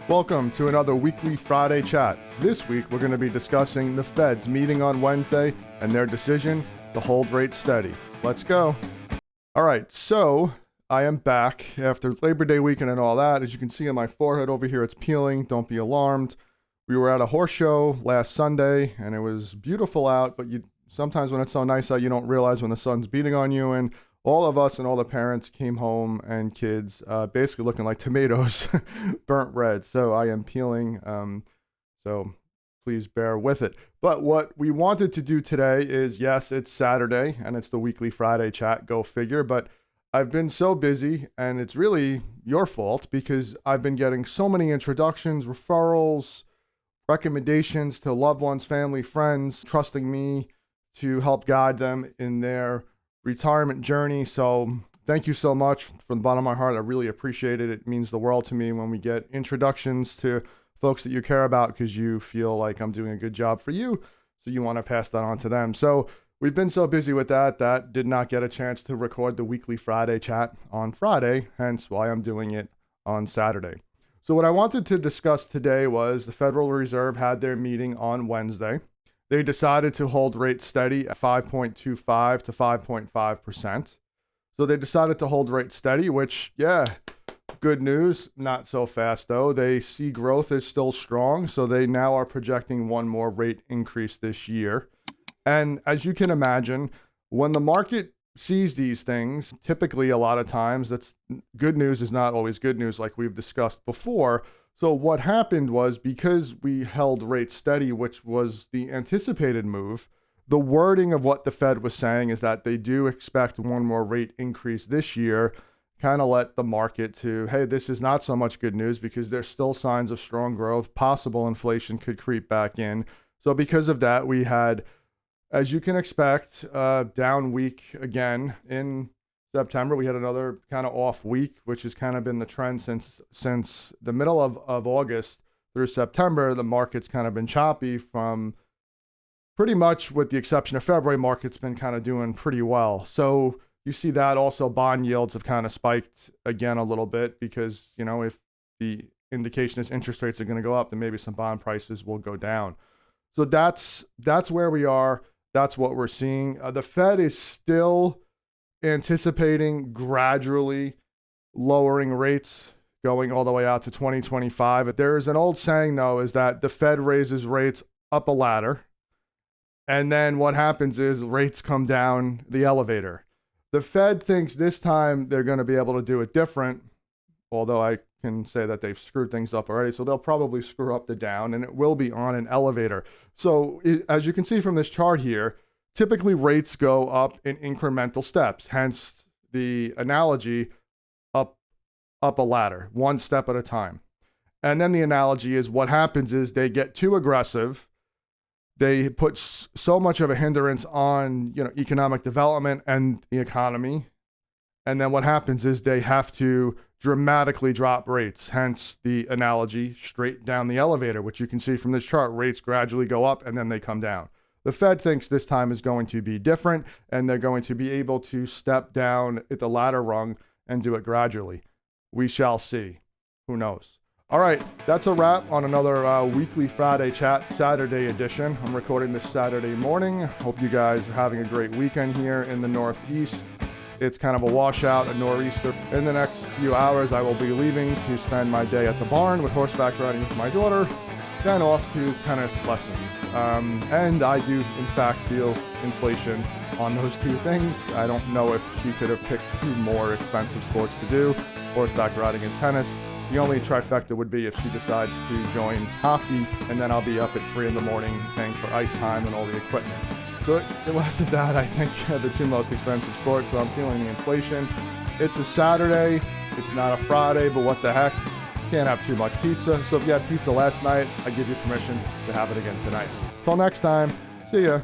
Welcome to another weekly Friday chat. This week we're going to be discussing the Fed's meeting on Wednesday and their decision to hold rates steady. Let's go. All right, so I am back after Labor Day weekend and all that. As you can see on my forehead over here, it's peeling. Don't be alarmed. We were at a horse show last Sunday and it was beautiful out, but sometimes when it's so nice out, you don't realize when the sun's beating on you. And all of us and all the parents came home and kids basically looking like tomatoes, burnt red. So I am peeling. So please bear with it. But what we wanted to do today is, yes, it's Saturday and it's the weekly Friday chat, go figure. But I've been so busy and it's really your fault because I've been getting so many introductions, referrals, recommendations to loved ones, family, friends, trusting me to help guide them in their retirement journey. So thank you so much from the bottom of my heart. I really appreciate it. It means the world to me when we get introductions to folks that you care about because you feel like I'm doing a good job for you. So you want to pass that on to them. So we've been so busy with that did not get a chance to record the weekly Friday chat on Friday, hence why I'm doing it on Saturday. So what I wanted to discuss today was the Federal Reserve had their meeting on Wednesday. They decided to hold rates steady at 5.25 to 5.5%. So they decided to hold rates steady, which, yeah, good news. Not so fast, though. They see growth is still strong, so they now are projecting one more rate increase this year. And as you can imagine, when the market sees these things, typically a lot of times, that's good news is not always good news like we've discussed before. So what happened was because we held rates steady, which was the anticipated move, the wording of what the Fed was saying is that they do expect one more rate increase this year, kind of let the market to, hey, this is not so much good news because there's still signs of strong growth, possible inflation could creep back in. So because of that, we had, as you can expect, a down week again in September. We had another kind of off week, which has kind of been the trend since the middle of August through September. The market's kind of been choppy from pretty much with the exception of February. Market's been kind of doing pretty well. So you see that also bond yields have kind of spiked again a little bit because, you know, if the indication is interest rates are going to go up, then maybe some bond prices will go down. So that's where we are. That's what we're seeing. The Fed is still anticipating gradually lowering rates going all the way out to 2025. There's an old saying, though, is that the Fed raises rates up a ladder, and then what happens is rates come down the elevator. The Fed thinks this time they're going to be able to do it different, although I can say that they've screwed things up already, so they'll probably screw up the down, and it will be on an elevator. So as you can see from this chart here, typically rates go up in incremental steps, hence the analogy up a ladder, one step at a time. And then the analogy is what happens is they get too aggressive. They put so much of a hindrance on, economic development and the economy. And then what happens is they have to dramatically drop rates, hence the analogy straight down the elevator, which you can see from this chart. Rates gradually go up and then they come down. The Fed thinks this time is going to be different, and they're going to be able to step down at the ladder rung and do it gradually. We shall see. Who knows? All right, that's a wrap on another weekly Friday chat, Saturday edition. I'm recording this Saturday morning. Hope you guys are having a great weekend here in the Northeast. It's kind of a washout, a nor'easter. In the next few hours, I will be leaving to spend my day at the barn with horseback riding with my daughter, then off to tennis lessons. And I do, in fact, feel inflation on those two things. I don't know if she could have picked two more expensive sports to do, horseback riding and tennis. The only trifecta would be if she decides to join hockey, and then I'll be up at 3 a.m. paying for ice time and all the equipment. But unless of that, I think the two most expensive sports, so I'm feeling the inflation. It's a Saturday, it's not a Friday, but what the heck? Can't have too much pizza. So if you had pizza last night, I give you permission to have it again tonight. Till next time, see ya.